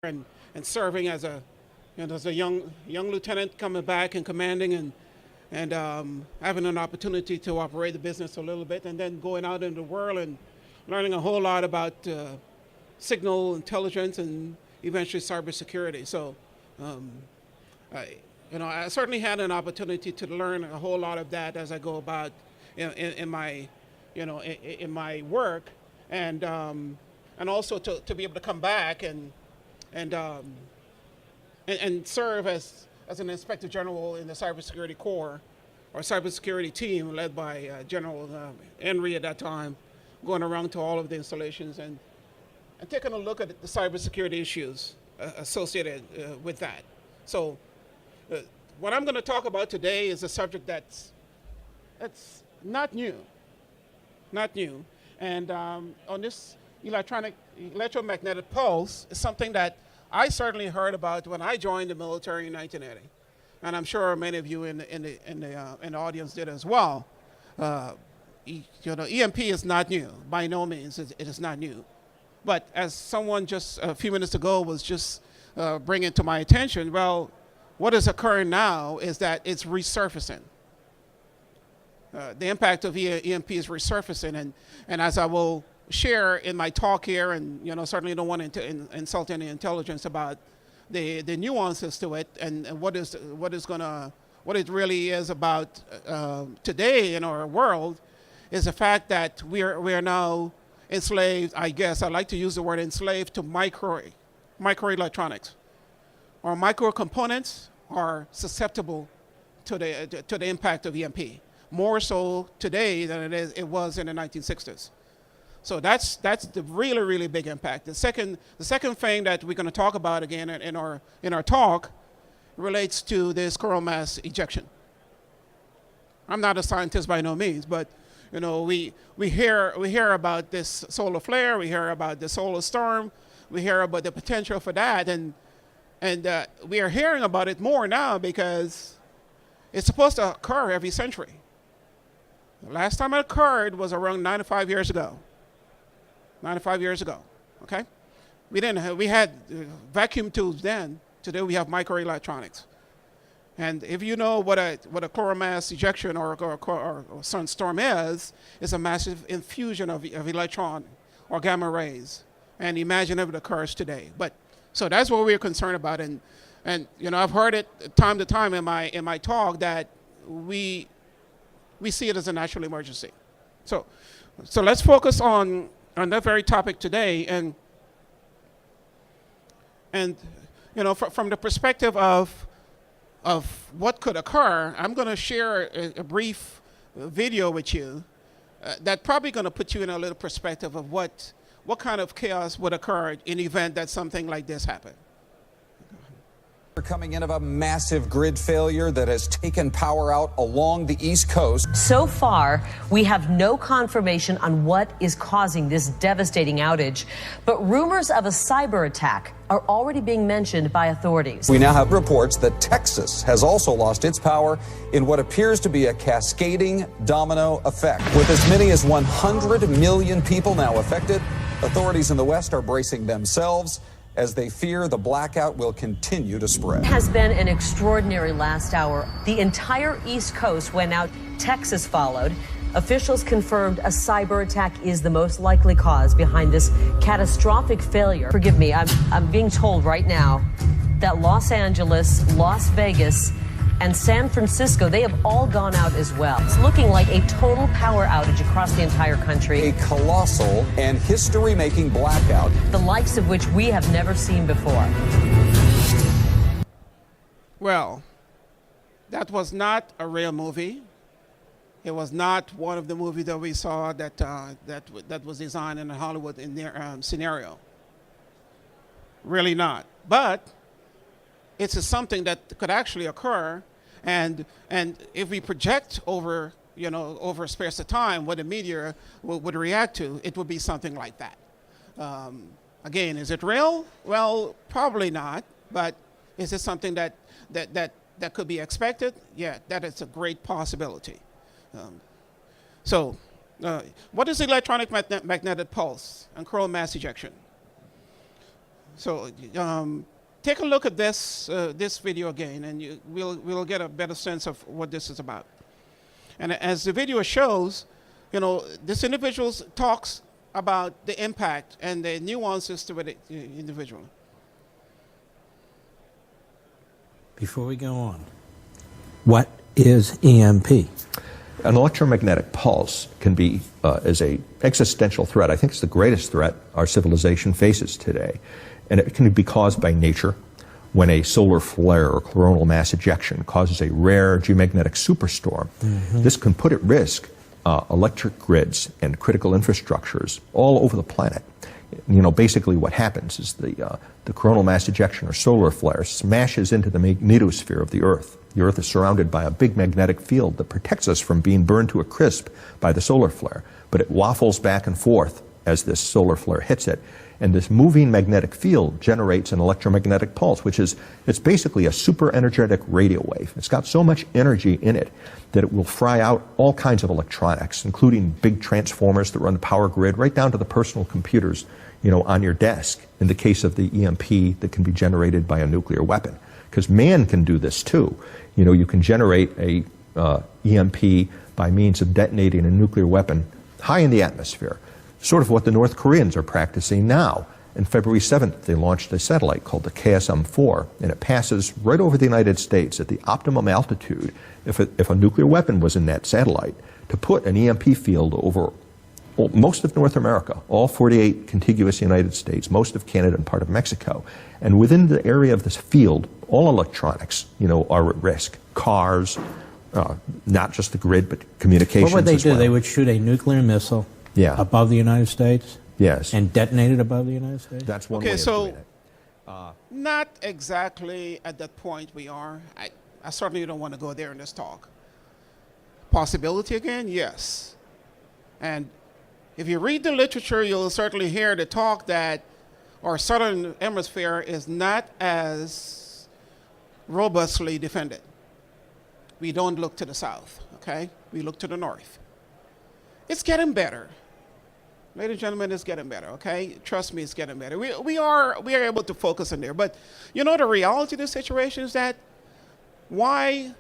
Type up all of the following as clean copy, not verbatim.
and serving as a as a young lieutenant coming back and commanding and having an opportunity to operate the business a little bit, and then going out into the world and learning a whole lot about signal intelligence and eventually cybersecurity. So I certainly had an opportunity to learn a whole lot of that as I go about in my in my work, and also to be able to come back and serve as an Inspector General in the Cybersecurity Corps or Cybersecurity team led by General Henry at that time, going around to all of the installations and taking a look at the cybersecurity issues associated with that. So what I'm going to talk about today is a subject that's not new, and on this electromagnetic pulse is something that I certainly heard about when I joined the military in 1980, and I'm sure many of you in the audience did as well. EMP is not new. By no means it is not new. But as someone just a few minutes ago was just bringing to my attention, well, what is occurring now is that it's resurfacing. The impact of EMP is resurfacing, and as I will share in my talk here, and certainly don't want to insult any intelligence about the nuances to it, and what it really is about today in our world, is the fact that we are now enslaved. I guess I like to use the word enslaved to microelectronics. Our micro components are susceptible to the impact of EMP, more so today than it was in the 1960s. So that's the really big impact. The second thing that we're going to talk about again in our talk relates to this coronal mass ejection. I'm not a scientist by no means, but we hear about this solar flare, we hear about the solar storm, we hear about the potential for that, and we are hearing about it more now because it's supposed to occur every century. The last time it occurred was around 95 years ago. 95 years ago, okay? We had vacuum tubes then. Today we have microelectronics. And if you know what a coronal mass ejection or sunstorm is, it's a massive infusion of electron or gamma rays. And imagine if it occurs today. So that's what we're concerned about. And I've heard it time to time in my talk that we see it as a national emergency. So let's focus on that very topic today, and from the perspective of what could occur, I'm going to share a brief video with you that probably going to put you in a little perspective of what kind of chaos would occur in the event that something like this happened. Coming in of a massive grid failure that has taken power out along the East Coast. So far, we have no confirmation on what is causing this devastating outage, but rumors of a cyber attack are already being mentioned by authorities. We now have reports that Texas has also lost its power in what appears to be a cascading domino effect. With as many as 100 million people now affected, authorities in the West are bracing themselves as they fear the blackout will continue to spread. It has been an extraordinary last hour. The entire East Coast went out. Texas followed. Officials confirmed a cyber attack is the most likely cause behind this catastrophic failure. Forgive me, I'm being told right now that Los Angeles, Las Vegas, and San Francisco, they have all gone out as well. It's looking like a total power outage across the entire country. A colossal and history-making blackout, the likes of which we have never seen before. Well, that was not a real movie. It was not one of the movies that we saw that was designed in a Hollywood scenario. Really not. But it's something that could actually occur, and if we project over a space of time what the media would react to, it would be something like that. Again, is it real? Well, probably not. But is it something that could be expected? Yeah, that is a great possibility. What is electronic magnetic pulse and coronal mass ejection? So take a look at this video again, and we'll get a better sense of what this is about. And as the video shows, this individual talks about the impact and the nuances to the individual. Before we go on, what is EMP? An electromagnetic pulse can be as an existential threat. I think it's the greatest threat our civilization faces today. And it can be caused by nature when a solar flare or coronal mass ejection causes a rare geomagnetic superstorm. Mm-hmm. This can put at risk electric grids and critical infrastructures all over the planet. Basically what happens is the coronal mass ejection or solar flare smashes into the magnetosphere of the Earth. The Earth is surrounded by a big magnetic field that protects us from being burned to a crisp by the solar flare, but it waffles back and forth as this solar flare hits it. And this moving magnetic field generates an electromagnetic pulse, it's basically a super energetic radio wave. It's got so much energy in it that it will fry out all kinds of electronics, including big transformers that run the power grid, right down to the personal computers, on your desk, in the case of the EMP that can be generated by a nuclear weapon. Because man can do this too. You can generate a EMP by means of detonating a nuclear weapon high in the atmosphere. Sort of what the North Koreans are practicing now. On February 7th, they launched a satellite called the KSM-4, and it passes right over the United States at the optimum altitude, if a nuclear weapon was in that satellite, to put an EMP field over most of North America, all 48 contiguous United States, most of Canada and part of Mexico. And within the area of this field, all electronics, are at risk. Cars, not just the grid, but communications. What would they do? Well. They would shoot a nuclear missile above the United States? Yes. And detonate it above the United States? That's one way of doing it. Not exactly at that point we are. I certainly don't want to go there in this talk. Possibility again? Yes. And if you read the literature, you'll certainly hear the talk that our southern hemisphere is not as robustly defended. We don't look to the south, okay? We look to the north. It's getting better. Ladies and gentlemen, it's getting better, okay? Trust me, it's getting better. We are able to focus on there. But the reality of the situation is that why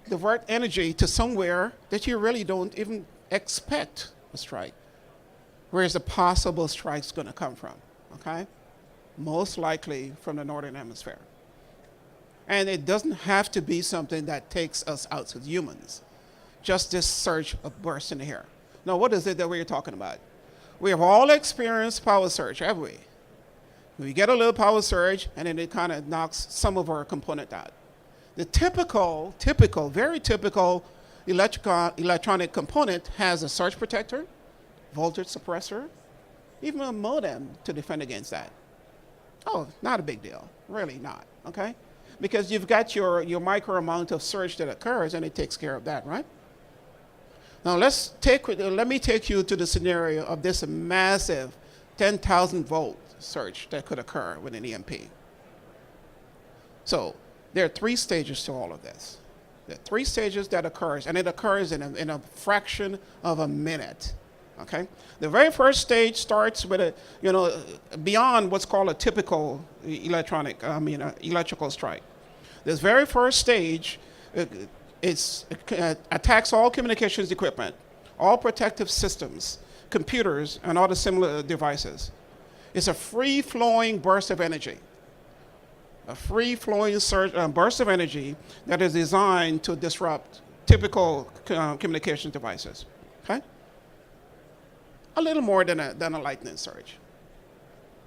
divert energy to somewhere that you really don't even expect a strike? Where's the possible strike's going to come from, okay? Most likely from the northern hemisphere. And it doesn't have to be something that takes us out as humans. Just this surge of burst in the air. Now, what is it that we're talking about? We have all experienced power surge, have we? We get a little power surge, and then it kind of knocks some of our component out. The typical, very typical electronic component has a surge protector, voltage suppressor, even a modem to defend against that. Oh, not a big deal. Really not, okay? Because you've got your micro amount of surge that occurs, and it takes care of that, right? Now let me take you to the scenario of this massive 10,000 volt surge that could occur with an EMP. So there are 3 stages to all of this. There are 3 stages that occurs, and it occurs in a fraction of a minute. Okay, the very first stage starts with beyond what's called a typical electrical strike. This very first stage, attacks all communications equipment, all protective systems, computers, and other similar devices. It's a free-flowing burst of energy, a free-flowing burst of energy that is designed to disrupt typical communication devices. Okay. A little more than a lightning surge.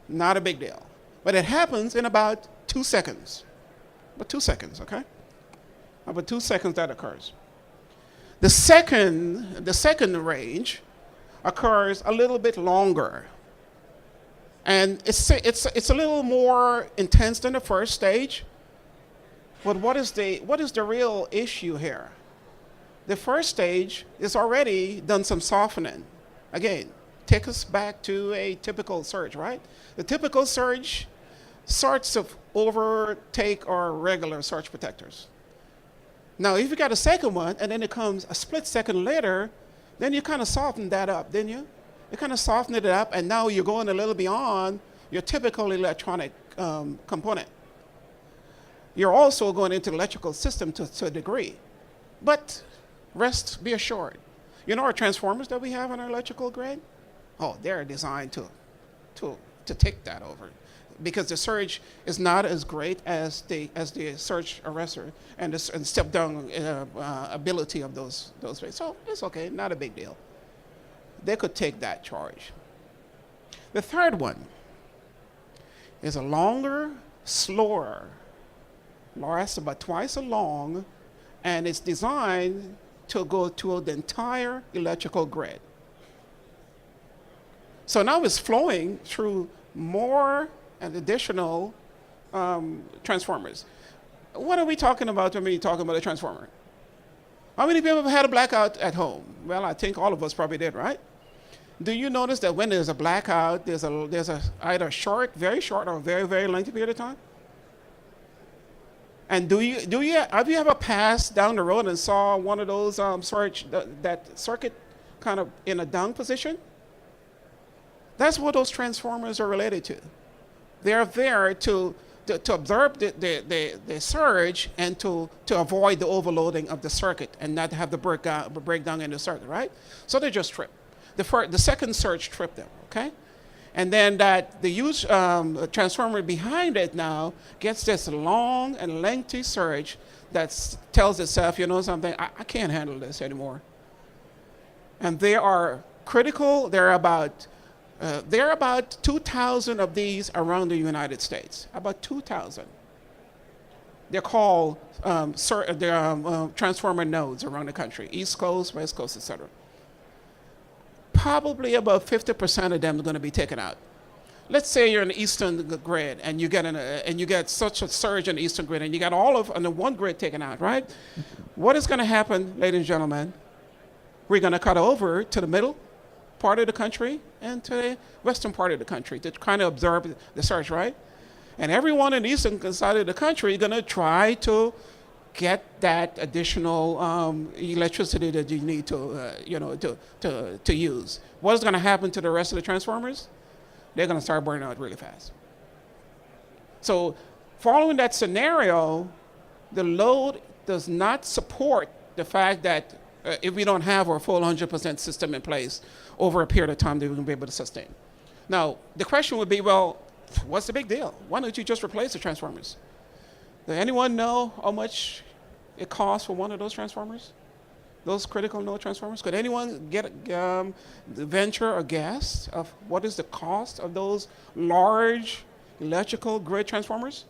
Not a big deal. But it happens in about 2 seconds. About 2 seconds, okay? About 2 seconds that occurs. The second range occurs a little bit longer. And it's a little more intense than the first stage. But what is the real issue here? The first stage is already done some softening. Again, take us back to a typical surge, right? The typical surge starts to overtake our regular surge protectors. Now, if you got a second one, and then it comes a split second later, then you kind of soften that up, didn't you? You kind of softened it up, and now you're going a little beyond your typical electronic component. You're also going into the electrical system to a degree. But be assured. You know our transformers that we have on our electrical grid? Oh, they're designed to take that over, because the surge is not as great as the surge arrestor and the step down ability of those things. So it's okay, not a big deal. They could take that charge. The third one is a longer, slower, lasts about twice as long, and it's designed to go to the entire electrical grid. So now it's flowing through more and additional transformers. What are we talking about when we talk about a transformer? How many people have had a blackout at home? Well, I think all of us probably did, right? Do you notice that when there's a blackout, there's a either short, very short, or very, very lengthy period of time? And have you ever passed down the road and saw one of those that circuit kind of in a down position? That's what those transformers are related to. They're there to observe the surge and to avoid the overloading of the circuit and not have the breakdown in the circuit, right? So they just trip. The second surge tripped them, okay? And then the huge transformer behind it now gets this long and lengthy surge that tells itself, you know something, I can't handle this anymore. And they are critical. There are about 2,000 of these around the United States. About 2,000. They're called transformer nodes around the country, East Coast, West Coast, etc. Probably about 50% of them are going to be taken out. Let's say you're in the eastern grid and you get such a surge in the eastern grid and you got all of on the one grid taken out, right? What is going to happen, ladies and gentlemen? We're going to cut over to the middle part of the country and to the western part of the country to kind of observe the surge, right? And everyone in the eastern side of the country is going to try to get that additional electricity that you need to use. What is going to happen to the rest of the transformers? They're going to start burning out really fast. So following that scenario, the load does not support the fact that if we don't have our full 100% system in place over a period of time that we're going to be able to sustain. Now, the question would be, well, what's the big deal? Why don't you just replace the transformers? Does anyone know how much it costs for one of those transformers? Those critical node transformers? Could anyone venture a guess of what is the cost of those large electrical grid transformers?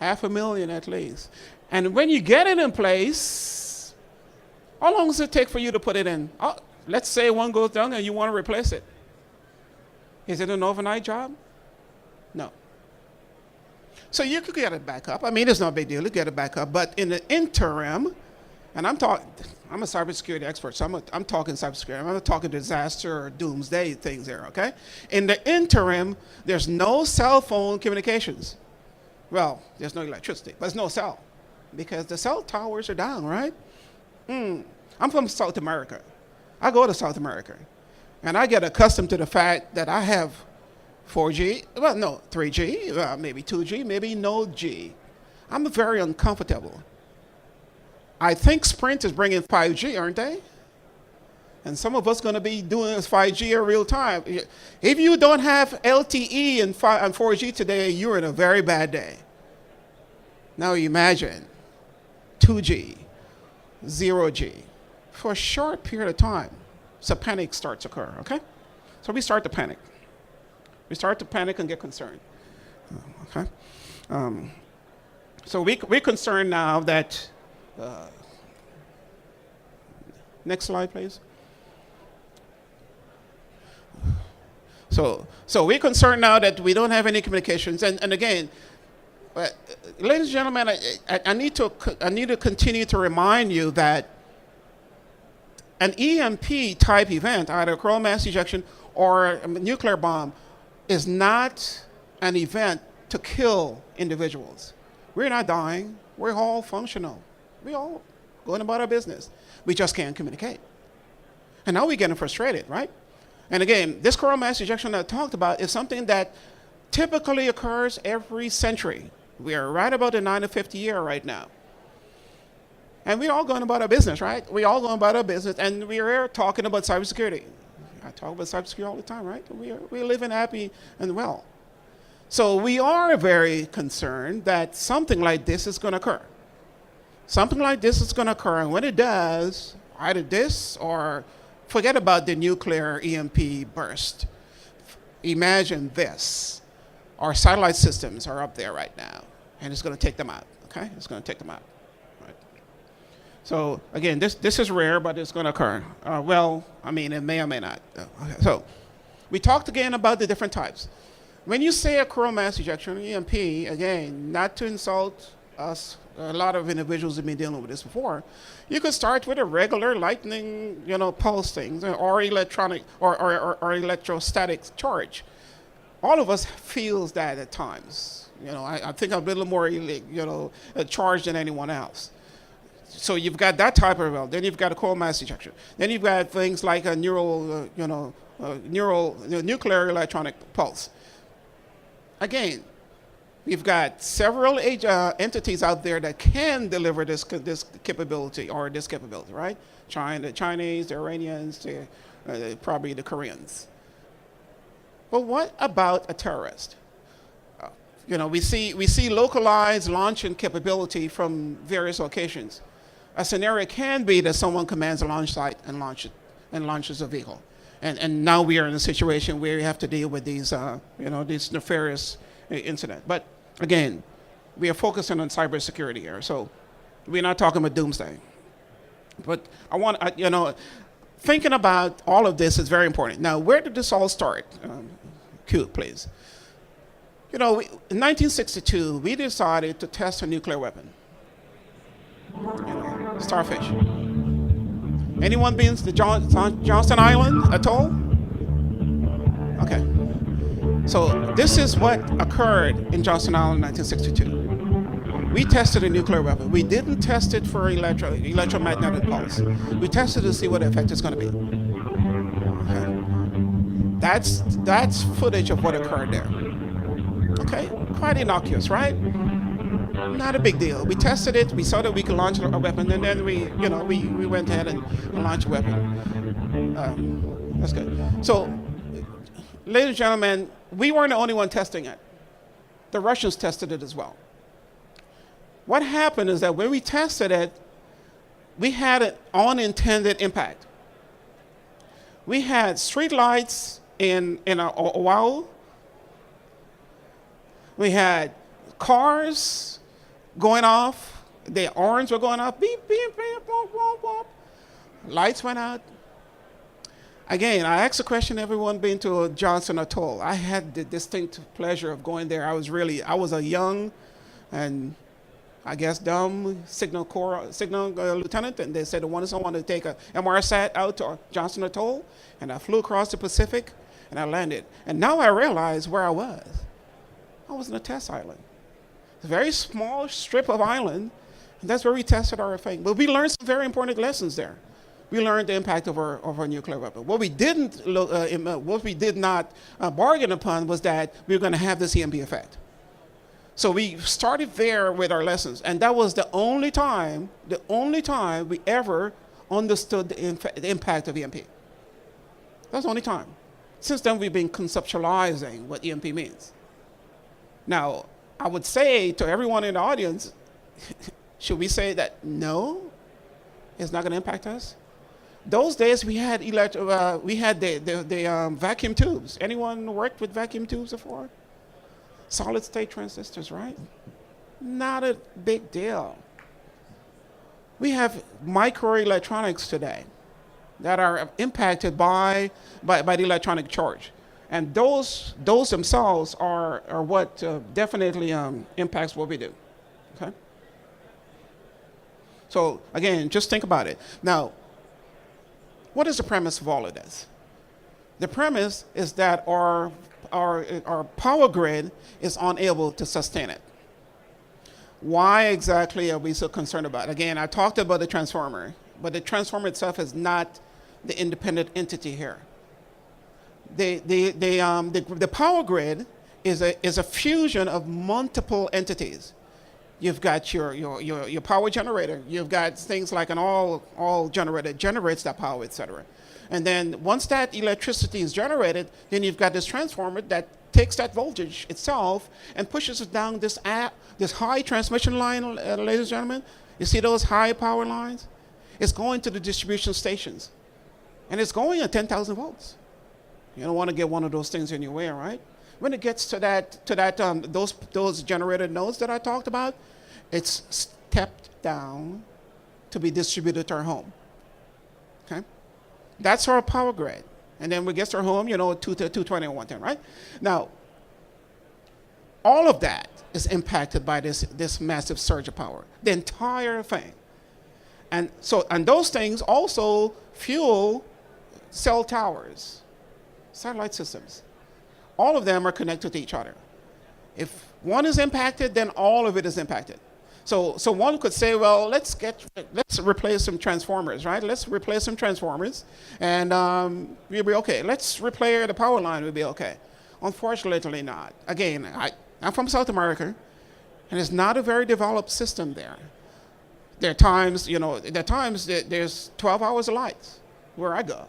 $500,000 at least. And when you get it in place, how long does it take for you to put it in? Let's say one goes down and you want to replace it. Is it an overnight job? No. So you could get it back up. I mean, it's not a big deal to get it back up. But in the interim, and I'm a cybersecurity expert, so I'm talking cybersecurity. I'm not talking disaster or doomsday things there, okay? In the interim, there's no cell phone communications. Well, there's no electricity, but there's no cell because the cell towers are down, right? I'm from South America. I go to South America, and I get accustomed to the fact that I have 4G, well, no, 3G, maybe 2G, maybe no G. I'm very uncomfortable. I think Sprint is bringing 5G, aren't they? And some of us going to be doing this 5G in real time. If you don't have LTE and 4G today, you're in a very bad day. Now imagine 2G, 0G, for a short period of time. So panic starts to occur, okay? So we start to panic. We start to panic and get concerned, okay? So we're concerned now that, next slide, please. So we're concerned now that we don't have any communications. And again, ladies and gentlemen, I need to continue to remind you that an EMP type event, either a coronal mass ejection or a nuclear bomb, is not an event to kill individuals. We're not dying. We're all functional. We're all going about our business. We just can't communicate. And now we're getting frustrated, right? And again, this coronal mass ejection that I talked about is something that typically occurs every century. We are right about the 950 year right now. And we're all going about our business, right? We're all going about our business, and we're here talking about cybersecurity. I talk about cybersecurity all the time, right? We're living happy and well. So we are very concerned that something like this is going to occur. Something like this is going to occur, and when it does, either this or forget about the nuclear EMP burst. Imagine this. Our satellite systems are up there right now, and it's going to take them out, okay? It's going to take them out. Right. So again, this is rare, but it's going to occur. Well, I mean, it may or may not. Okay. So we talked again about the different types. When you say a coronal mass ejection, EMP, again, not to insult us, a lot of individuals have been dealing with this before, you could start with a regular lightning, pulse thing, or electronic or electrostatic charge. All of us feels that at times. I think I'm a little more, charged than anyone else. So you've got that type of event. Then you've got a coronal mass ejection. Then you've got things like a nuclear electronic pulse. Again, we've got several entities out there that can deliver this capability, right? The Chinese, the Iranians, probably the Koreans. But what about a terrorist? We see localized launching capability from various locations. A scenario can be that someone commands a launch site and launches a vehicle. And now we are in a situation where we have to deal with these nefarious incidents. But again, we are focusing on cybersecurity here, so we're not talking about doomsday. But I want, thinking about all of this is very important. Now, where did this all start? Cue, please. In 1962, we decided to test a nuclear weapon. Starfish. Anyone been to Johnston Island Atoll? Okay. So this is what occurred in Johnston Island in 1962. We tested a nuclear weapon. We didn't test it for electromagnetic pulse. We tested to see what the effect is going to be. Okay. That's footage of what occurred there. Okay, quite innocuous, right? Not a big deal. We tested it. We saw that we could launch a weapon, and then we went ahead and launched a weapon. That's good. So, ladies and gentlemen, we weren't the only one testing it. The Russians tested it as well. What happened is that when we tested it, we had an unintended impact. We had street lights in Oahu. We had cars going off. The horns were going off. Beep, beep, beep, whoop, whoop, whoop. Lights went out. Again, I asked a question, everyone been to Johnston Atoll. I had the distinct pleasure of going there. I was a young and I guess dumb signal lieutenant, and they said they wanted someone to take a MRSAT out to Johnston Atoll, and I flew across the Pacific, and I landed. And now I realize where I was. I was in a test island. A very small strip of island, and that's where we tested our thing. But we learned some very important lessons there. We learned the impact of our nuclear weapon. What we did not bargain upon was that we were going to have this EMP effect. So we started there with our lessons, and that was the only time we ever understood the impact of EMP. That's the only time. Since then, we've been conceptualizing what EMP means. Now, I would say to everyone in the audience, should we say that no, it's not going to impact us? Those days we had the vacuum tubes. Anyone worked with vacuum tubes before? Solid state transistors, right? Not a big deal. We have microelectronics today that are impacted by the electronic charge. And those themselves are what definitely impacts what we do, okay? So again, just think about it. Now, what is the premise of all of this? The premise is that our power grid is unable to sustain it. Why exactly are we so concerned about it? Again, I talked about the transformer, but the transformer itself is not the independent entity here. The power grid is a fusion of multiple entities. You've got your power generator. You've got things like an all generator generates that power, etc. And then once that electricity is generated, then you've got this transformer that takes that voltage itself and pushes it down this high transmission line, ladies and gentlemen. You see those high power lines? It's going to the distribution stations, and it's going at 10,000 volts. You don't want to get one of those things in your way, right? When it gets to those generated nodes that I talked about, it's stepped down to be distributed to our home. Okay, that's our power grid, and then we get to our home, 220 and 110, right? Now, all of that is impacted by this massive surge of power, the entire thing, and those things also fuel cell towers, satellite systems. All of them are connected to each other. If one is impacted, then all of it is impacted. So one could say, well, let's replace some transformers, right? Let's replace some transformers, and we'll be okay. Let's repair the power line, we'll be okay. Unfortunately not. Again, I'm from South America, and it's not a very developed system there. There are times, there's 12 hours of lights where I go,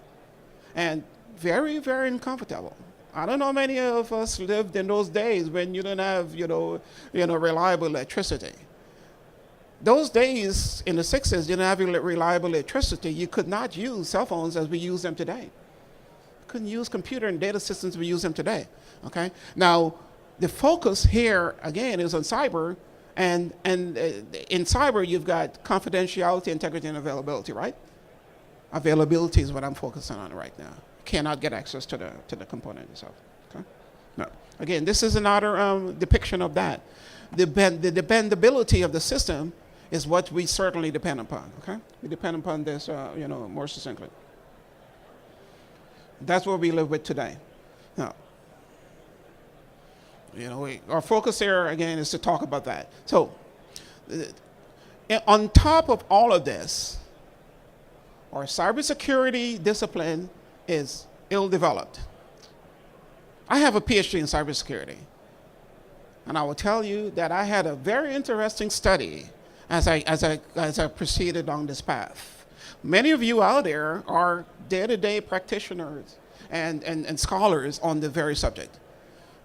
and very, very uncomfortable. I don't know many of us lived in those days when you didn't have, reliable electricity. Those days in the 60s, you didn't have reliable electricity. You could not use cell phones as we use them today. You couldn't use computer and data systems as we use them today. Okay. Now, the focus here again is on cyber, and in cyber you've got confidentiality, integrity, and availability. Right? Availability is what I'm focusing on right now. Cannot get access to the component itself. Okay? No. Again, this is another depiction of that. The dependability of the system is what we certainly depend upon. Okay, we depend upon this, more succinctly. That's what we live with today. Now, our focus here again is to talk about that. So, on top of all of this, our cybersecurity discipline is ill-developed. I have a PhD in cybersecurity, and I will tell you that I had a very interesting study as I proceeded on this path. Many of you out there are day-to-day practitioners and scholars on the very subject,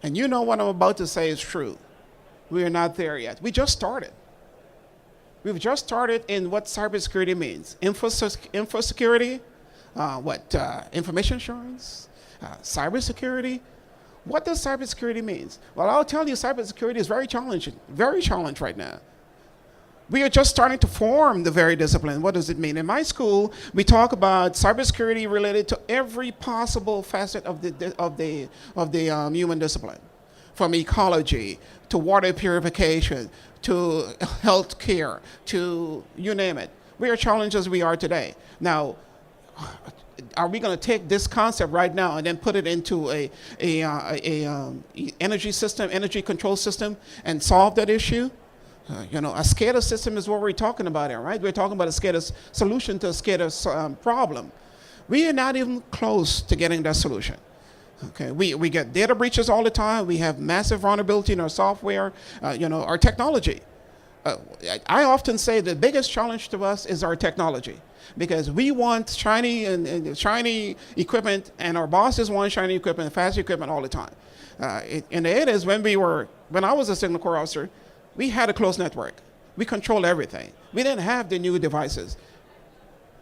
and you know what I'm about to say is true. We are not there yet. We just started. We've just started in what cybersecurity means. Infosecurity. Information assurance, cybersecurity. What does cybersecurity mean? Well, I'll tell you, cybersecurity is very challenged right now. We are just starting to form the very discipline. What does it mean? In my school, we talk about cybersecurity related to every possible facet of the human discipline, from ecology to water purification to health care to you name it. We are challenged as we are today. Now, are we going to take this concept right now and then put it into a energy control system and solve that issue? A SCADA system is what we're talking about here, right? We're talking about a SCADA solution to a SCADA problem. We are not even close to getting that solution. Okay, we get data breaches all the time. We have massive vulnerability in our software, our technology. I often say the biggest challenge to us is our technology, because we want shiny equipment, and our bosses want shiny equipment, fast equipment all the time. And it is when I was a Signal Corps officer, we had a closed network. We controlled everything. We didn't have the new devices.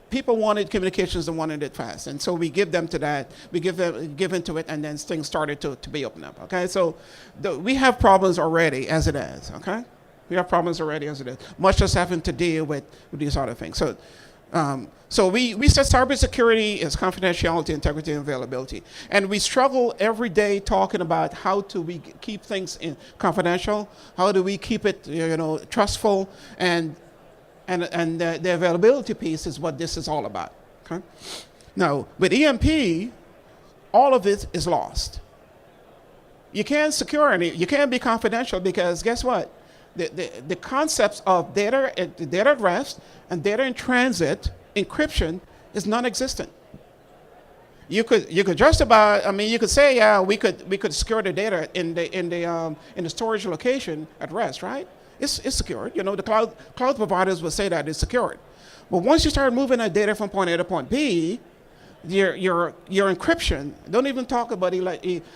People wanted communications and wanted it fast, and so we give them to that. We give into it, and then things started to be opened up. Okay, so we have problems already as it is. Okay. We have problems already as it is, much as having to deal with these other things. So we said cybersecurity is confidentiality, integrity, and availability. And we struggle every day talking about how do we keep things confidential, how do we keep it trustful, and the availability piece is what this is all about. Okay? Now, with EMP, all of it is lost. You can't secure you can't be confidential, because guess what? The concepts of data at rest and data in transit encryption is non-existent. You could just about, I mean, you could say, yeah, we could secure the data in the storage location at rest, right? It's secured. You know, the cloud providers will say that it's secured. But once you start moving that data from point A to point B, your encryption, don't even talk about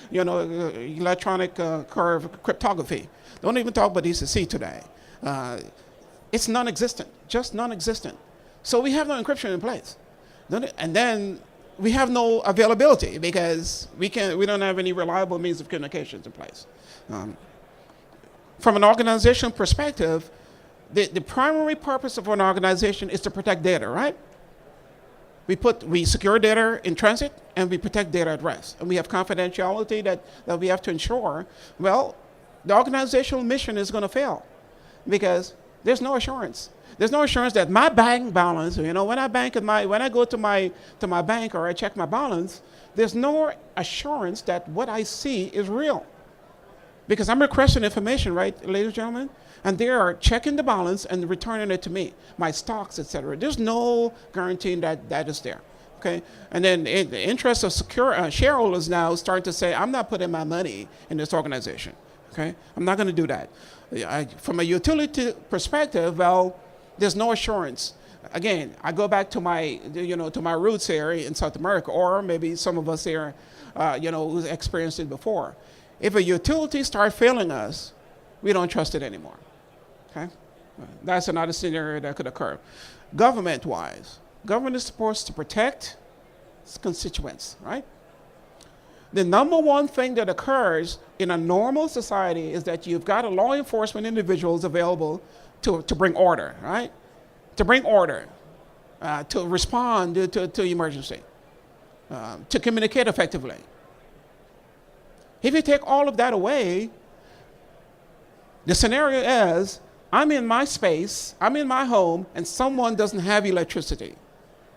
electronic curve cryptography. Don't even talk about ECC today. It's non-existent, just non-existent. So we have no encryption in place. And then we have no availability because we don't have any reliable means of communications in place. From an organization perspective, the primary purpose of an organization is to protect data, right? We secure data in transit and we protect data at rest. And we have confidentiality that we have to ensure. Well, the organizational mission is going to fail because there's no assurance. There's no assurance that my bank balance, you know, when I go to my bank or I check my balance, there's no assurance that what I see is real. Because I'm requesting information, right, ladies and gentlemen? And they are checking the balance and returning it to me, my stocks, etc. There's no guaranteeing that is there, okay? And then in the interest of shareholders now start to say, I'm not putting my money in this organization, okay? I'm not going to do that. From a utility perspective, well, there's no assurance. Again, I go back to my roots here in South America, or maybe some of us here, who's experienced it before. If a utility starts failing us, we don't trust it anymore. Okay, that's another scenario that could occur. Government-wise, government is supposed to protect its constituents, right? The number one thing that occurs in a normal society is that you've got law enforcement individuals available to bring order, right? To bring order, to respond to emergency, to communicate effectively. If you take all of that away, the scenario is, I'm in my space, I'm in my home, and someone doesn't have electricity.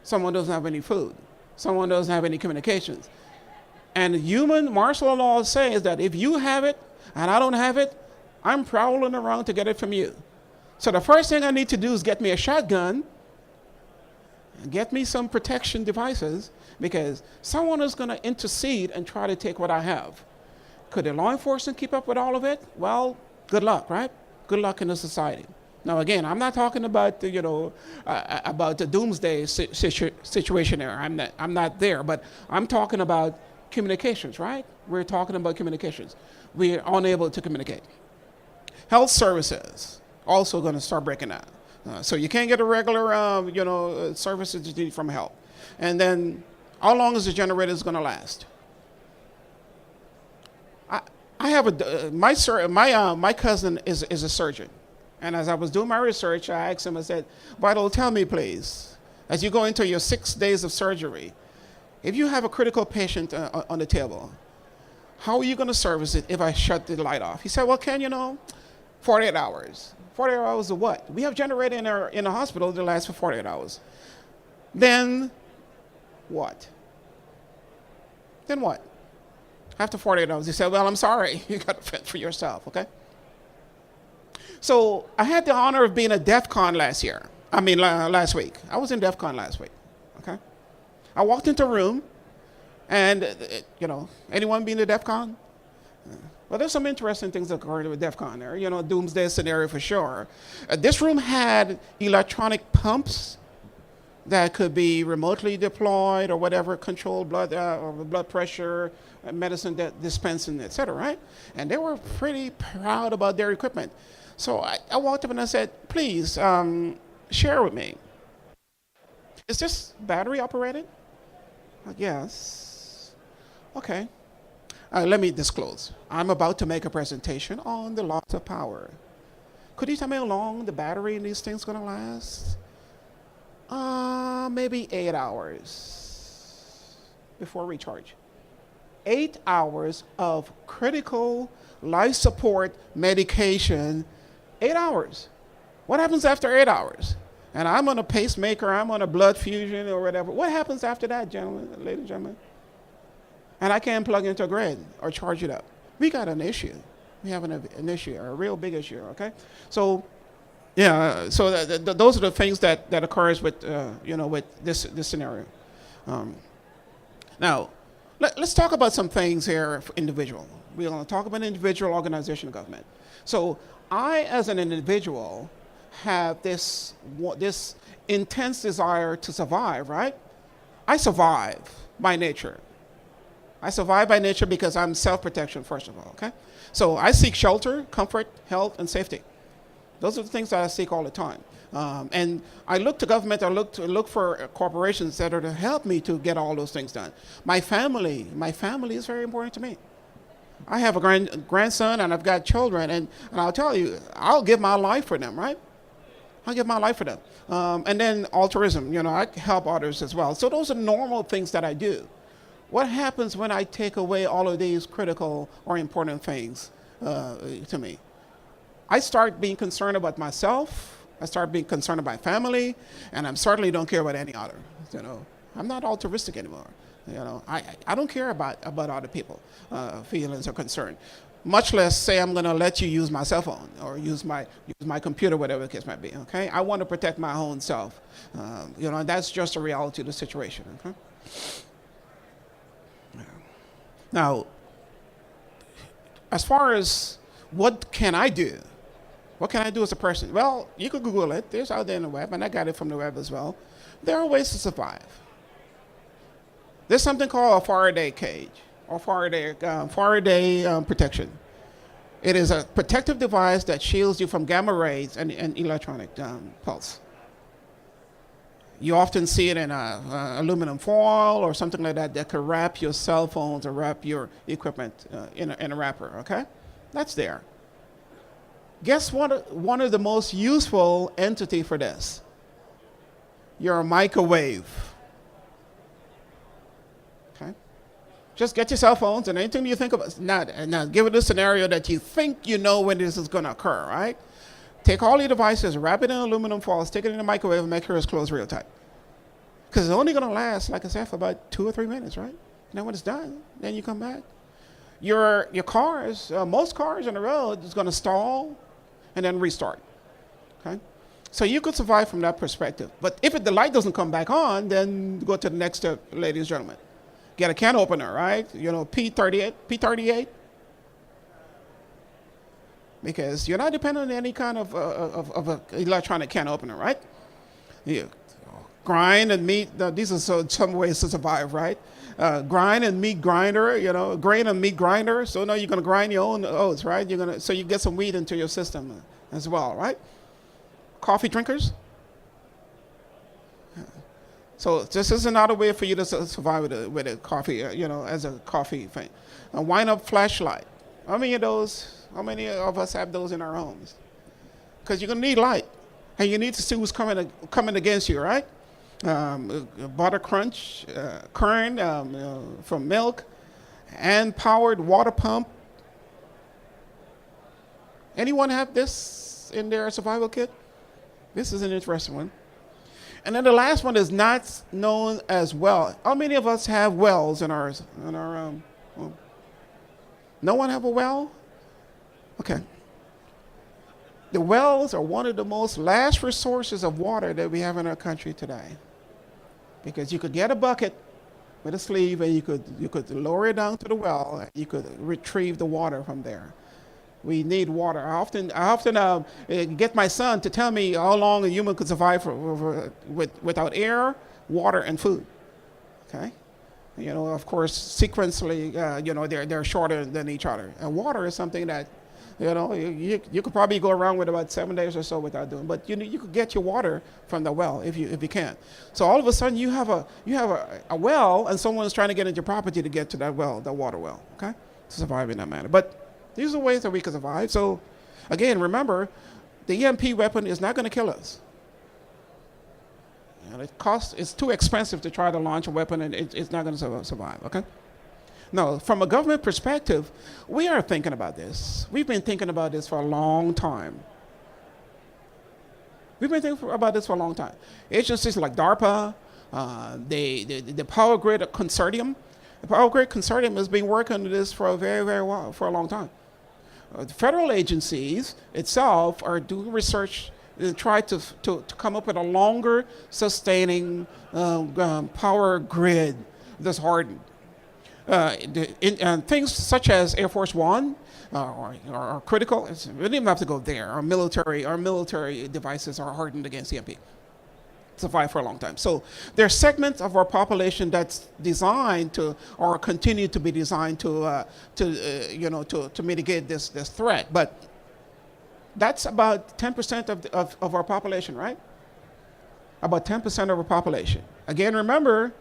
Someone doesn't have any food. Someone doesn't have any communications. And human martial law says that if you have it and I don't have it, I'm prowling around to get it from you. So the first thing I need to do is get me a shotgun and get me some protection devices because someone is going to intercede and try to take what I have. Could the law enforcement keep up with all of it? Well, good luck, right? Good luck in the society. Now, again, I'm not talking about about the doomsday situation there. I'm not there, but I'm talking about communications, right? We're talking about communications. We're unable to communicate. Health services also going to start breaking down. So you can't get a regular, services you need from health. And then, how long is the generator going to last? I have my cousin is a surgeon, and as I was doing my research, I asked him. I said, "Vital, tell me, please, as you go into your 6 days of surgery, if you have a critical patient on the table, how are you going to service it if I shut the light off?" He said, "Well, Ken, 48 hours. 48 hours of what? We have generator in the hospital that lasts for 48 hours. Then what? Then what? After 48 hours, he said, well, I'm sorry. You got to fend for yourself, okay? So I had the honor of being at DEF CON last week. I was in DEF CON last week, okay? I walked into a room, and, anyone been to DEF CON? Well, there's some interesting things that occurred with DEF CON there. Doomsday scenario for sure. This room had electronic pumps that could be remotely deployed or whatever, control blood pressure, medicine dispensing, et cetera, right? And they were pretty proud about their equipment. So I walked up and I said, please, share with me. Is this battery operated? Yes. Okay. Let me disclose. I'm about to make a presentation on the loss of power. Could you tell me how long the battery in these things going to last? Maybe 8 hours before recharge. 8 hours of critical life support medication. 8 hours. What happens after 8 hours? And I'm on a pacemaker, I'm on a blood fusion or whatever. What happens after that, ladies and gentlemen? And I can't plug into a grid or charge it up. We got an issue. We have an issue, a real big issue, okay? So, yeah, so those are the things that occurs with, with this scenario. Now, let's talk about some things here for individual. We're going to talk about individual, organization, and government. So I, as an individual, have this intense desire to survive, right? I survive by nature. I survive by nature because I'm self-protection, first of all, okay? So I seek shelter, comfort, health, and safety. Those are the things that I seek all the time. And I look to government, I look for corporations that are to help me to get all those things done. My family is very important to me. I have a grandson and I've got children, and I'll tell you, I'll give my life for them, right? I'll give my life for them. And then altruism, I help others as well. So those are normal things that I do. What happens when I take away all of these critical or important things to me? I start being concerned about myself. I start being concerned about family, and I certainly don't care about any other. I'm not altruistic anymore. I don't care about other people feelings or concern. Much less say I'm going to let you use my cell phone or use my computer, whatever the case might be. Okay, I want to protect my own self. And that's just a reality of the situation. Okay. Now, as far as what can I do? What can I do as a person? Well, you could Google it. There's out there on the web, and I got it from the web as well. There are ways to survive. There's something called a Faraday cage or Faraday protection. It is a protective device that shields you from gamma rays and electronic pulse. You often see it in aluminum foil or something like that could wrap your cell phones or wrap your equipment in a wrapper, okay? That's there. Guess what? One of the most useful entity for this? Your microwave. Okay? Just get your cell phones and anything you think about. Now give it a scenario that you think you know when this is going to occur, right? Take all your devices, wrap it in aluminum foil, stick it in the microwave, and make sure it's closed real tight. Because it's only going to last, like I said, for about 2 or 3 minutes, right? And then when it's done, then you come back. Your cars, most cars on the road is going to stall and then restart, okay? So you could survive from that perspective. But if the light doesn't come back on, then go to the next step, ladies and gentlemen. Get a can opener, right? P38. Because you're not dependent on any kind of electronic can opener, right? You grind and meat, these are some ways to survive, right? Grind and meat grinder, grain and meat grinder. So now you're going to grind your own oats, right? So you get some wheat into your system as well, right? Coffee drinkers. So this is another way for you to survive with a coffee, as a coffee thing. A wind-up flashlight. How many of us have those in our homes? Because you're going to need light, and you need to see who's coming against you, right? Butter crunch, kern from milk, and powered water pump. Anyone have this in their survival kit? This is an interesting one. And then the last one is not known as well. How many of us have wells in our no one have a well? Okay. The wells are one of the most last resources of water that we have in our country today. Because you could get a bucket with a sleeve and you could lower it down to the well and you could retrieve the water from there. We need water. I often get my son to tell me how long a human could survive without air, water, and food. Okay? Of course, sequentially, they're shorter than each other. And water is something that, you could probably go around with about 7 days or so without doing. But you could get your water from the well if you can. So all of a sudden you have a well, and someone's trying to get into your property to get to that well, the water well. Okay, to survive in that manner. But these are ways that we can survive. So again, remember, the EMP weapon is not going to kill us. It's too expensive to try to launch a weapon, and it's not going to survive. Okay. No, from a government perspective, we are thinking about this. We've been thinking about this for a long time. Agencies like DARPA, the Power Grid Consortium. The Power Grid Consortium has been working on this for a very, very while, for a long time. The federal agencies itself are doing research to try to come up with a longer sustaining power grid that's hardened. Things such as Air Force One are critical. We don't even have to go there. Our military devices are hardened against EMP. Survive for a long time. So there are segments of our population that's designed to, or continue to be designed to mitigate this threat. But that's about 10% of our population, right? About 10% of our population. Again, remember,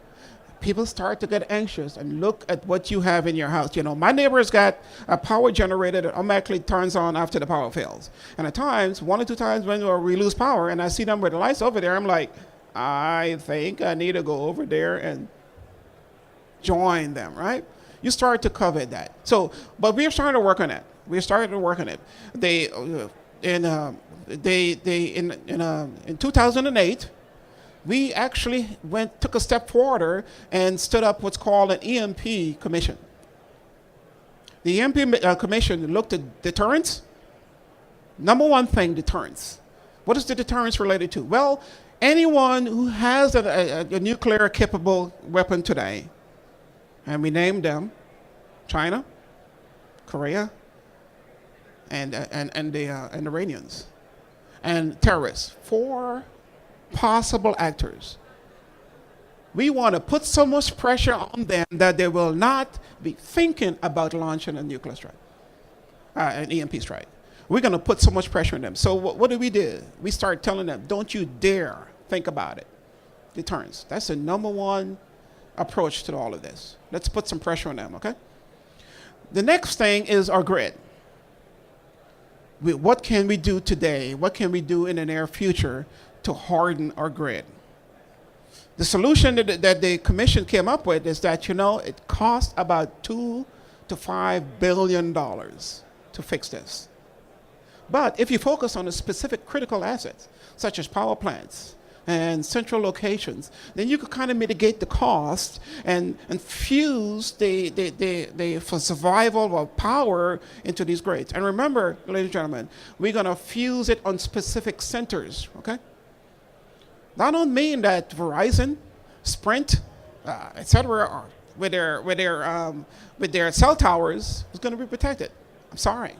people start to get anxious and look at what you have in your house. You know, my neighbor's got a power generator that automatically turns on after the power fails. And at times, 1 or 2 times when we lose power and I see them with the lights over there, I'm like, I think I need to go over there and join them, right? You start to covet that. So, but we're starting to work on it. We're starting to work on it. In 2008, we actually took a step forward and stood up what's called an EMP Commission. The EMP Commission looked at deterrence. Number one thing, deterrence. What is the deterrence related to? Well, anyone who has a nuclear capable weapon today, and we named them China, Korea, and the Iranians, and terrorists, 4 possible actors. We want to put so much pressure on them that they will not be thinking about launching a nuclear strike, an EMP strike. We're going to put so much pressure on them. So what do? We start telling them, don't you dare think about it. Deterrence. That's the number one approach to all of this. Let's put some pressure on them, okay? The next thing is our grid. What can we do today? What can we do in the near future to harden our grid? The solution that the commission came up with is that, it costs about $2 to $5 billion to fix this. But if you focus on the specific critical assets, such as power plants and central locations, then you could kind of mitigate the cost and fuse the survival of power into these grids. And remember, ladies and gentlemen, we're going to fuse it on specific centers, okay? That don't mean that Verizon, Sprint, etc., with their cell towers is going to be protected. I'm sorry.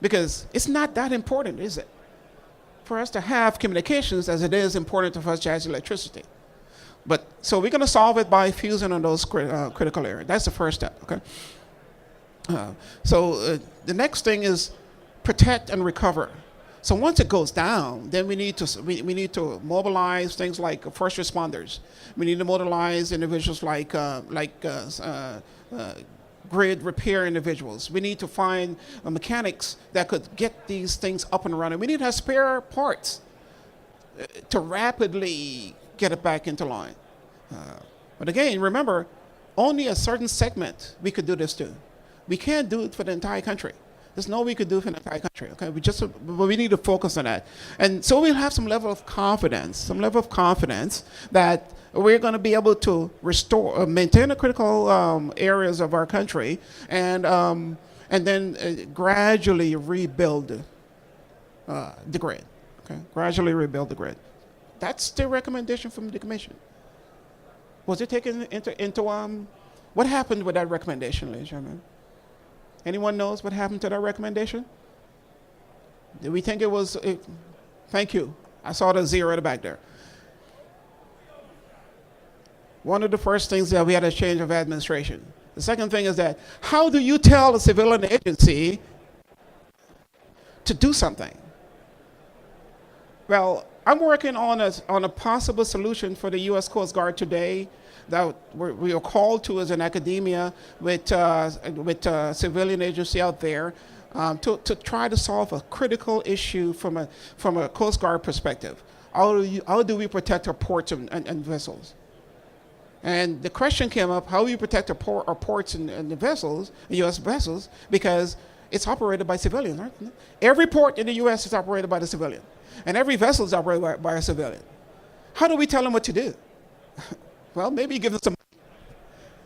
Because it's not that important, is it? For us to have communications as it is important for us to have electricity. But so we're going to solve it by fusing on those critical areas. That's the first step, okay? The next thing is protect and recover. So once it goes down, then we need to mobilize things like first responders. We need to mobilize individuals like grid repair individuals. We need to find mechanics that could get these things up and running. We need to have spare parts to rapidly get it back into line. But again, remember, only a certain segment we could do this to. We can't do it for the entire country. There's no way we could do it for the entire country. Okay, we need to focus on that, and so we'll have some level of confidence that we're going to be able to restore, maintain the critical areas of our country, and then gradually rebuild the grid. Okay, gradually rebuild the grid. That's the recommendation from the commission. Was it taken into what happened with that recommendation, ladies and gentlemen? Anyone knows what happened to that recommendation? Did we think it was? Thank you. I saw the 0 at the back there. One of the first things that we had a change of administration. The second thing is that how do you tell a civilian agency to do something? Well, I'm working on a possible solution for the U.S. Coast Guard today that we are called to as an academia with civilian agency out there to try to solve a critical issue from a Coast Guard perspective. How do we protect our ports and vessels? And the question came up: how do we protect our ports and the vessels, the U.S. vessels, because it's operated by civilians, right? Every port in the U.S. is operated by the civilian, and every vessel is operated by a civilian. How do we tell them what to do? Well, maybe you give them some money.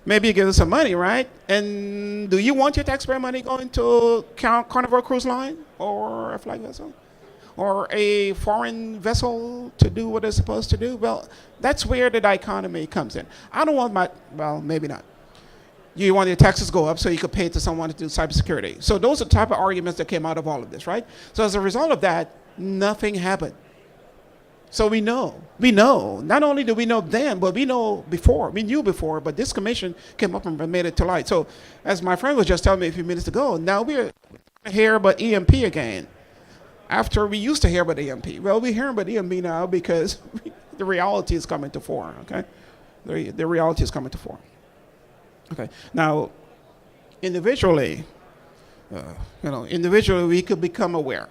Maybe you give them some money, right? And do you want your taxpayer money going to Carnival Cruise Line or a flag vessel? Or a foreign vessel to do what it's supposed to do? Well, that's where the dichotomy comes in. I don't want maybe not. You want your taxes to go up so you could pay to someone to do cybersecurity. So those are the type of arguments that came out of all of this, right? So as a result of that, nothing happened. So we know, not only do we know then, but we knew before, but this commission came up and made it to light. So as my friend was just telling me a few minutes ago, now we're hearing about EMP again. After we used to hear about EMP. Well, we're hearing about EMP now because the reality is coming to fore, okay? The reality is coming to fore. Okay, now, individually, we could become aware.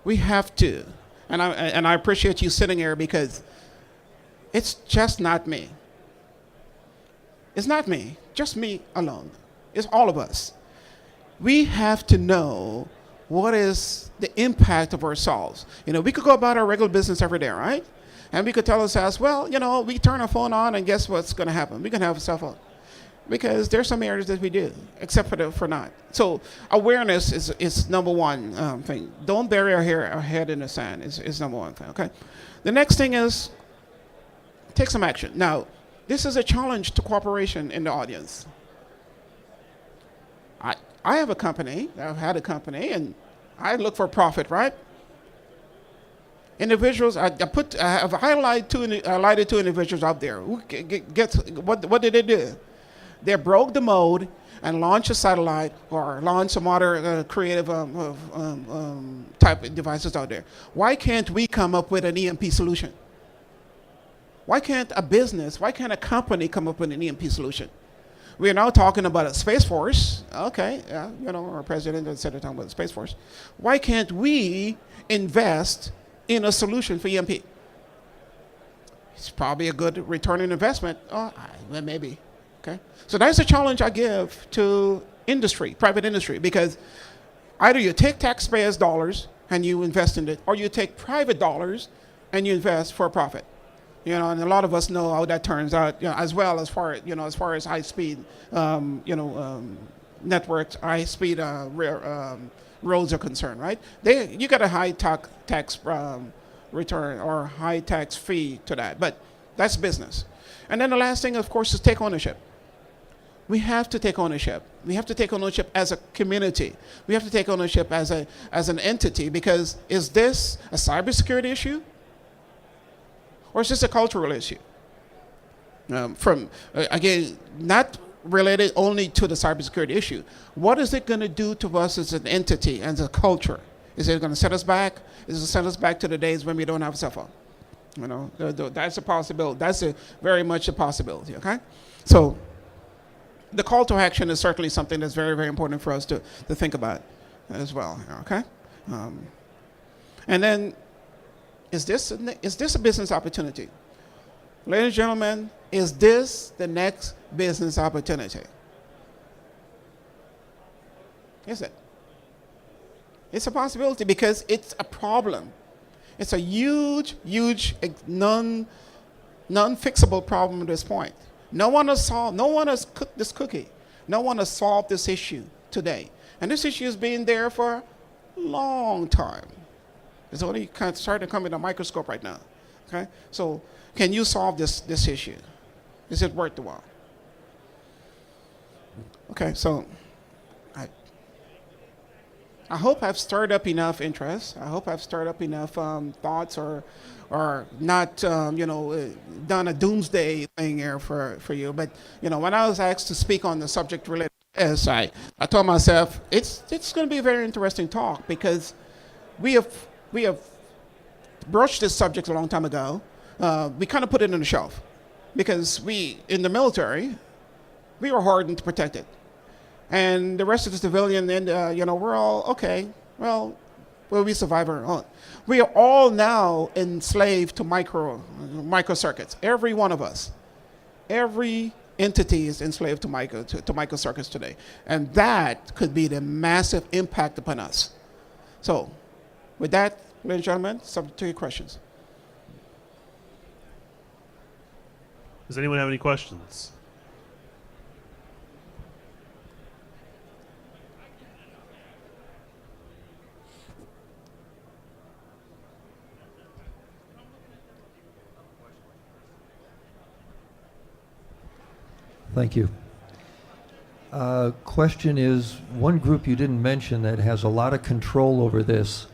We have to. And I appreciate you sitting here because it's just not me. It's not me, just me alone. It's all of us. We have to know what is the impact of ourselves. We could go about our regular business every day, right? And we could tell ourselves, well, we turn our phone on and guess what's going to happen? We're going to have a cell phone. Because there's some areas that we do, except for not. So awareness is number one thing. Don't bury our head in the sand is number one thing, okay? The next thing is take some action. Now, this is a challenge to cooperation in the audience. I have a company, I've had a company, and I look for profit, right? Individuals, I have highlighted two individuals out there. What did they do? They broke the mode and launched a satellite or launched some other creative type of devices out there. Why can't we come up with an EMP solution? Why can't a company come up with an EMP solution? We are now talking about a Space Force. Okay, our president said they're talking about the Space Force. Why can't we invest in a solution for EMP? It's probably a good return on investment. Oh, well, maybe. Okay, so that's a challenge I give to industry, private industry, because either you take taxpayers' dollars and you invest in it, or you take private dollars and you invest for profit. And a lot of us know how that turns out. As far as high speed, networks, high speed roads are concerned, right? You got a high tax return or high tax fee to that, but that's business. And then the last thing, of course, is take ownership. We have to take ownership. We have to take ownership as a community. We have to take ownership as an entity, because is this a cybersecurity issue? Or is this a cultural issue? Again, not related only to the cybersecurity issue. What is it going to do to us as an entity, as a culture? Is it going to set us back? Is it set us back to the days when we don't have a cell phone? That's a possibility. That's very much a possibility, okay? So the call to action is certainly something that's very, very important for us to think about as well, okay? And then, is this a business opportunity? Ladies and gentlemen, is this the next business opportunity? Is it? It's a possibility because it's a problem. It's a huge, non-fixable problem at this point. No one has cooked this cookie. No one has solved this issue today. And this issue has been there for a long time. It's only kind of starting to come in a microscope right now. Okay? So can you solve this issue? Is it worth the while? Okay, so I hope I've stirred up enough interest. I hope I've stirred up enough thoughts or not, done a doomsday thing here for you. But, when I was asked to speak on the subject related to SI, I told myself, it's going to be a very interesting talk, because we have broached this subject a long time ago. We kind of put it on the shelf because in the military, we were hardened to protect it. And the rest of the civilian, and we're all, okay, well, we survive our own. We are all now enslaved to microcircuits, every one of us. Every entity is enslaved to microcircuits today. And that could be the massive impact upon us. So, with that, ladies and gentlemen, subject to your questions. Does anyone have any questions? Thank you. Question is, one group you didn't mention that has a lot of control over this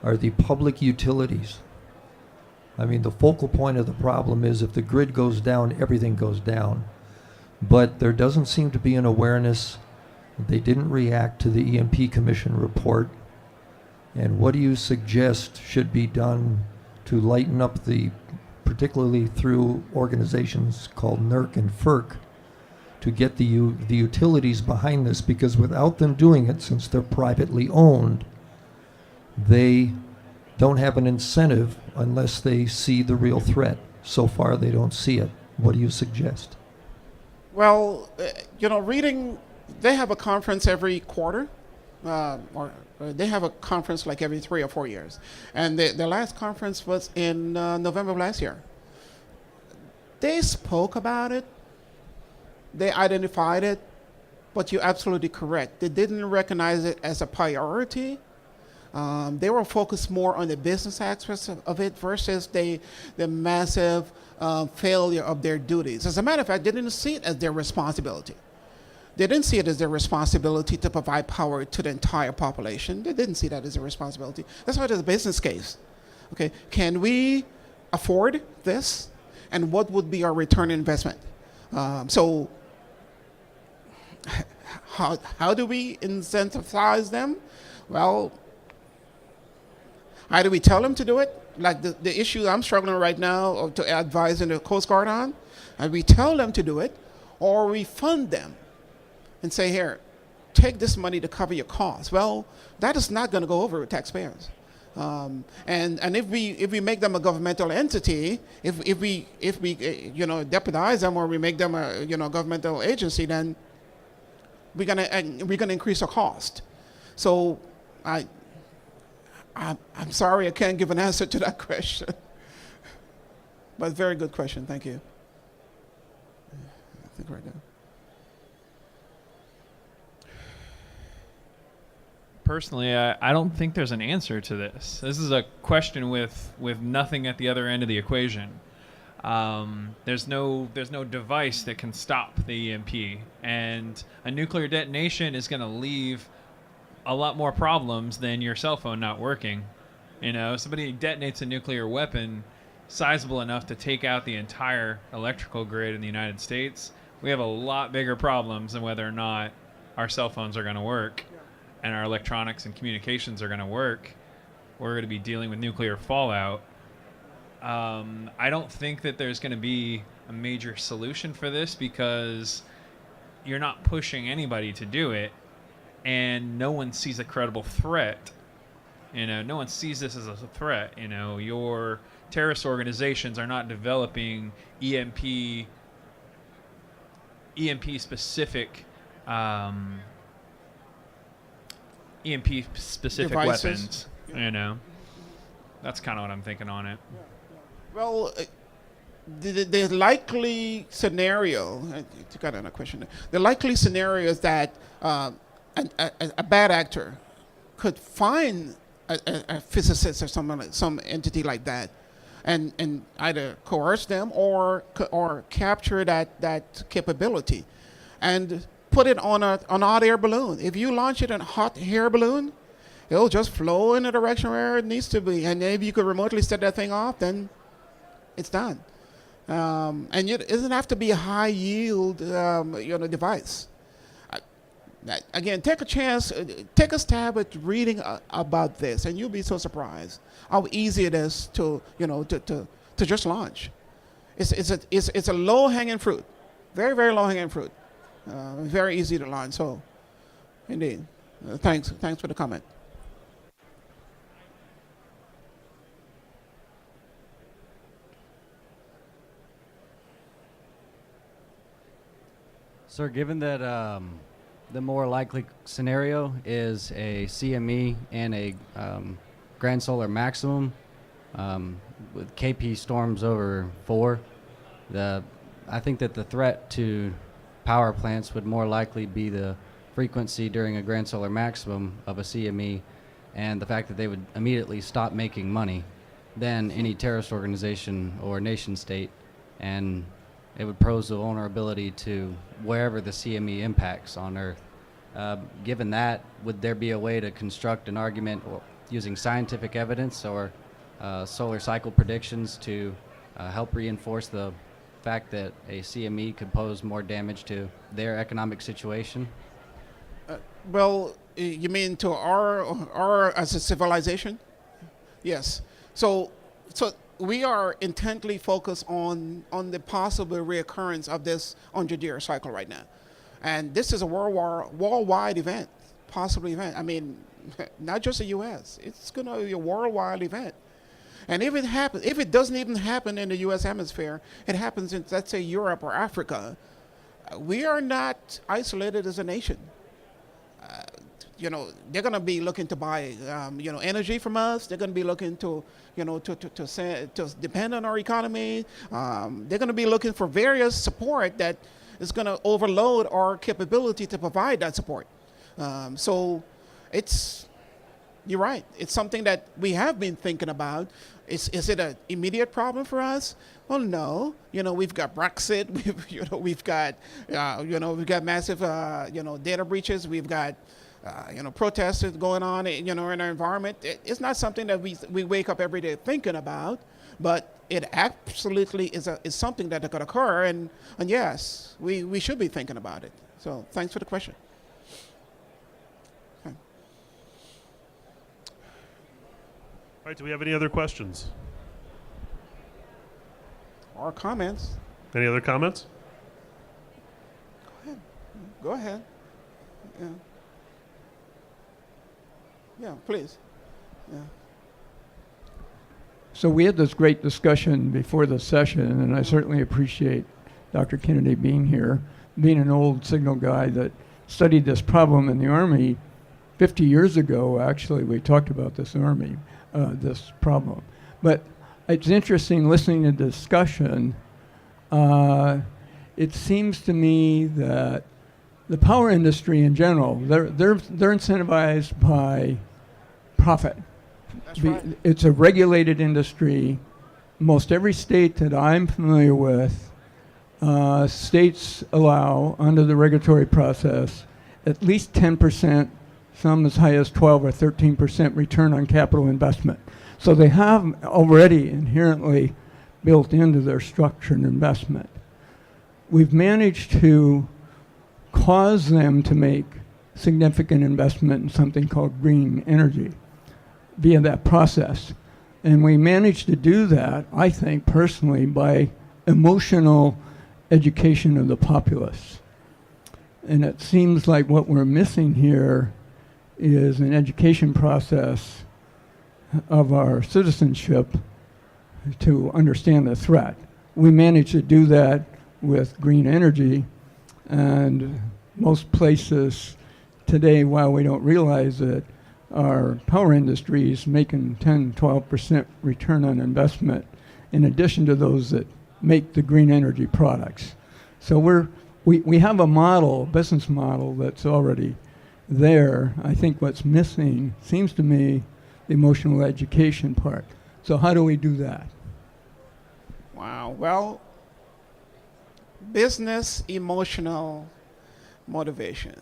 are the public utilities. I mean, the focal point of the problem is if the grid goes down, everything goes down. But there doesn't seem to be an awareness. They didn't react to the EMP Commission report. And what do you suggest should be done to lighten up particularly through organizations called NERC and FERC, to get the utilities behind this? Because without them doing it, since they're privately owned, they don't have an incentive unless they see the real threat. So far, they don't see it. What do you suggest? Well, reading, they have a conference every quarter, or they have a conference like every 3 or 4 years. And the last conference was in November of last year. They spoke about it. They identified it, but you're absolutely correct. They didn't recognize it as a priority. They were focused more on the business aspects of it versus the massive failure of their duties. As a matter of fact, they didn't see it as their responsibility. They didn't see it as their responsibility to provide power to the entire population. They didn't see that as a responsibility. That's why it is a business case. Okay, can we afford this? And what would be our return on investment? So how do we incentivize them? Well, either we tell them to do it, like the issue I'm struggling right now to advise in the Coast Guard on, and we tell them to do it, or we fund them and say, here, take this money to cover your costs. Well, that is not going to go over with taxpayers. And if we make them a governmental entity, if we deputize them, or we make them a governmental agency, then we're gonna increase our cost. So I'm sorry I can't give an answer to that question, but very good question. Thank you. I think right now. Personally, I don't think there's an answer to this. This is a question with nothing at the other end of the equation. There's no device that can stop the EMP, and a nuclear detonation is going to leave a lot more problems than your cell phone not working. Somebody detonates a nuclear weapon sizable enough to take out the entire electrical grid in the United States. We have a lot bigger problems than whether or not our cell phones are going to work and our electronics and communications are going to work. We're going to be dealing with nuclear fallout. I don't think that there's going to be a major solution for this, because you're not pushing anybody to do it, and no one sees a credible threat. No one sees this as a threat. Your terrorist organizations are not developing EMP specific Devices. weapons. That's kind of what I'm thinking on it. Well, the likely scenario, I got another question. The likely scenario is that a bad actor could find a physicist or some entity like that, and either coerce them or capture that capability, and put it on a hot air balloon. If you launch it in a hot air balloon, it'll just flow in the direction where it needs to be, and if you could remotely set that thing off, then it's done. And it doesn't have to be a high yield, device. Again, take a stab at reading about this, and you'll be so surprised how easy it is to just launch. It's a low hanging fruit, very, very low hanging fruit, very easy to launch. So, indeed, thanks for the comment. Sir, given that the more likely scenario is a CME and a grand solar maximum with KP storms over 4, I think that the threat to power plants would more likely be the frequency during a grand solar maximum of a CME, and the fact that they would immediately stop making money than any terrorist organization or nation state. And it would pose a vulnerability to wherever the CME impacts on Earth. Given that, would there be a way to construct an argument using scientific evidence or solar cycle predictions to help reinforce the fact that a CME could pose more damage to their economic situation? Well, you mean to our as a civilization? Yes. So we are intently focused on the possible reoccurrence of this 100-year cycle right now. And this is a worldwide event, possible event. I mean, not just the U.S. It's going to be a worldwide event. And if it doesn't even happen in the U.S. hemisphere, it happens in, let's say, Europe or Africa, we are not isolated as a nation. They're going to be looking to buy, energy from us. They're going to be looking to depend on our economy. They're going to be looking for various support that is going to overload our capability to provide that support. So you're right. It's something that we have been thinking about. Is it an immediate problem for us? Well, no. We've got Brexit. We've got massive, data breaches. We've got, protests going on, in our environment. It's not something that we wake up every day thinking about, but it absolutely is something that could occur. And yes, we should be thinking about it. So thanks for the question. All right, do we have any other questions? Or comments? Any other comments? Go ahead. Yeah. Yeah, please. Yeah. So we had this great discussion before the session, and I certainly appreciate Dr. Kennedy being here, being an old signal guy that studied this problem in the Army 50 years ago. Actually, we talked about this problem. But it's interesting listening to the discussion. It seems to me that the power industry in general, they're incentivized by profit. That's right. It's a regulated industry. Most every state that I'm familiar with, states allow, under the regulatory process, at least 10%, some as high as 12 or 13% return on capital investment. So they have already inherently built into their structured investment. We've managed to cause them to make significant investment in something called green energy via that process. And we managed to do that, I think personally, by emotional education of the populace. And it seems like what we're missing here is an education process of our citizenship to understand the threat. We managed to do that with green energy, and most places today, while we don't realize it, our power industry is making 10, 12% return on investment in addition to those that make the green energy products. So we have a model, business model that's already there. I think what's missing seems to me the emotional education part. So how do we do that? Wow. Well, business emotional motivation.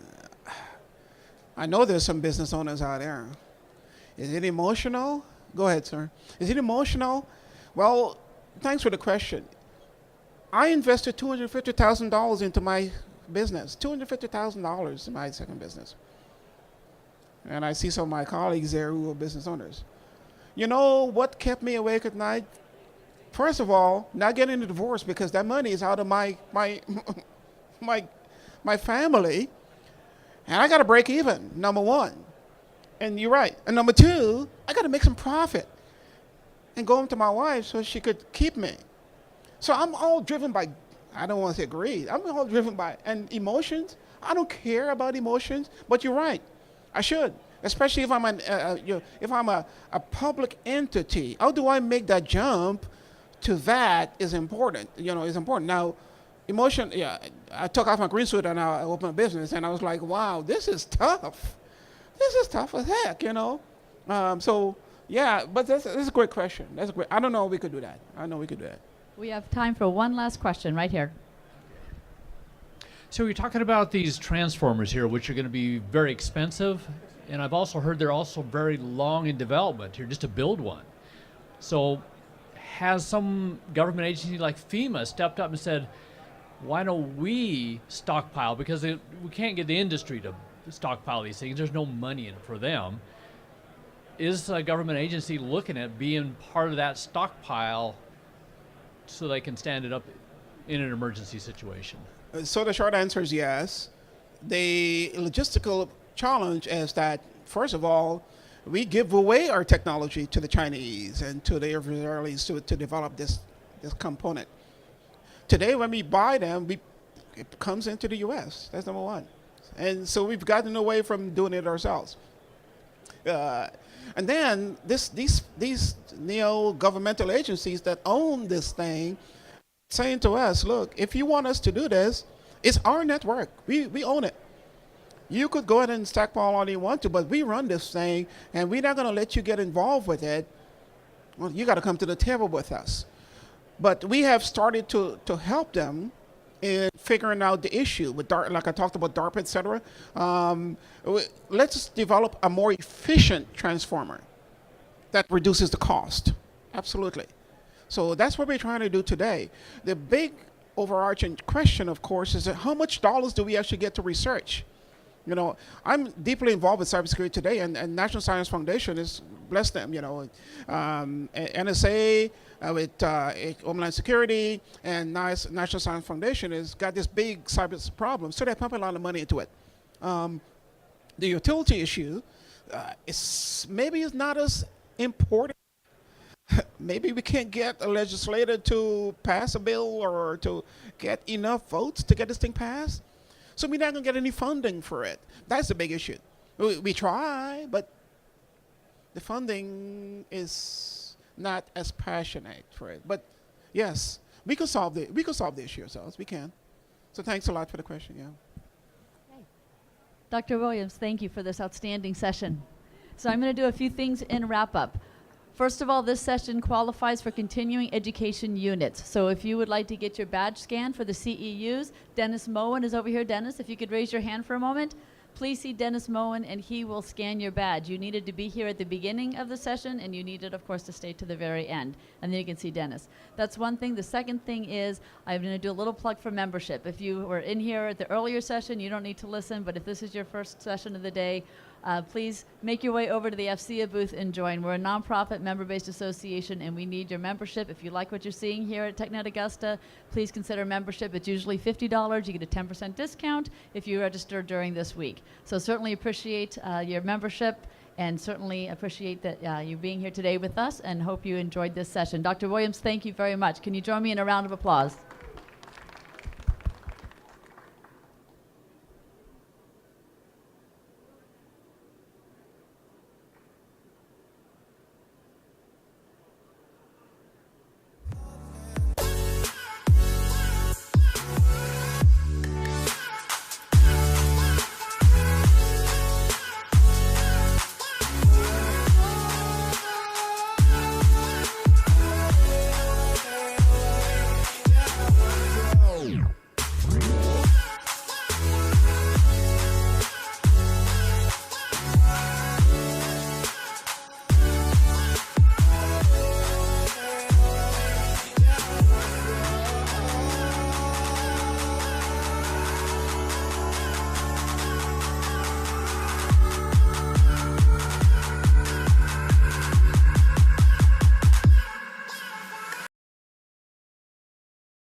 I know there's some business owners out there. Is it emotional? Go ahead, sir. Is it emotional? Well, thanks for the question. I invested $250,000 into my business, $250,000 in my second business. And I see some of my colleagues there who are business owners. You know what kept me awake at night? First of all, not getting a divorce, because that money is out of my family, and I got to break even, number one. And you're right. And number two, I got to make some profit and go home to my wife so she could keep me. So I'm all driven by, I don't want to say greed, I'm all driven by, and emotions. I don't care about emotions, but you're right. I should, especially if I'm a public entity. How do I make that jump to that is important, is important. Now, emotion, I took off my green suit and I opened a business, and I was like, wow, this is tough. This is tough as heck, So, yeah, but that's a great question. I don't know if we could do that. I know we could do that. We have time for one last question right here. So you're talking about these transformers here, which are going to be very expensive, and I've also heard they're also very long in development here, just to build one. So has some government agency like FEMA stepped up and said, why don't we stockpile? Because we can't get the industry to stockpile these things. There's no money in it for them. Is a government agency looking at being part of that stockpile so they can stand it up in an emergency situation? So the short answer is yes. The logistical challenge is that, first of all, we give away our technology to the Chinese and to the Israelis to develop this component. Today, when we buy them, it comes into the U.S. That's number one. And so we've gotten away from doing it ourselves. And then these neo-governmental agencies that own this thing saying to us, look, if you want us to do this, it's our network. We own it. You could go ahead and stockpile all you want to, but we run this thing, and we're not going to let you get involved with it. Well, you got to come to the table with us. But we have started to help them in figuring out the issue with like I talked about DARPA, et cetera. Let's develop a more efficient transformer that reduces the cost. Absolutely. So that's what we're trying to do today. The big overarching question, of course, is that how much dollars do we actually get to research? You know, I'm deeply involved with cybersecurity today, and National Science Foundation is, bless them, NSA with Homeland Security and National Science Foundation has got this big cyber problem, so they pump a lot of money into it. The utility issue is not as important. Maybe we can't get a legislator to pass a bill or to get enough votes to get this thing passed. So we're not going to get any funding for it. That's the big issue. We try, but the funding is not as passionate for it. But yes, we could solve the issue ourselves. We can. So thanks a lot for the question. Yeah. Okay. Dr. Williams, thank you for this outstanding session. So I'm going to do a few things in wrap up. First of all, this session qualifies for continuing education units. So if you would like to get your badge scanned for the CEUs, Dennis Moen is over here. Dennis, if you could raise your hand for a moment. Please see Dennis Moen, and he will scan your badge. You needed to be here at the beginning of the session, and you needed, of course, to stay to the very end. And then you can see Dennis. That's one thing. The second thing is I'm going to do a little plug for membership. If you were in here at the earlier session, you don't need to listen, but if this is your first session of the day, please make your way over to the AFCEA booth and join. We're a nonprofit member-based association, and we need your membership. If you like what you're seeing here at TechNet Augusta, please consider membership. It's usually $50. You get a 10% discount if you register during this week. So certainly appreciate your membership, and certainly appreciate that you being here today with us, and hope you enjoyed this session. Dr. Williams, thank you very much. Can you join me in a round of applause?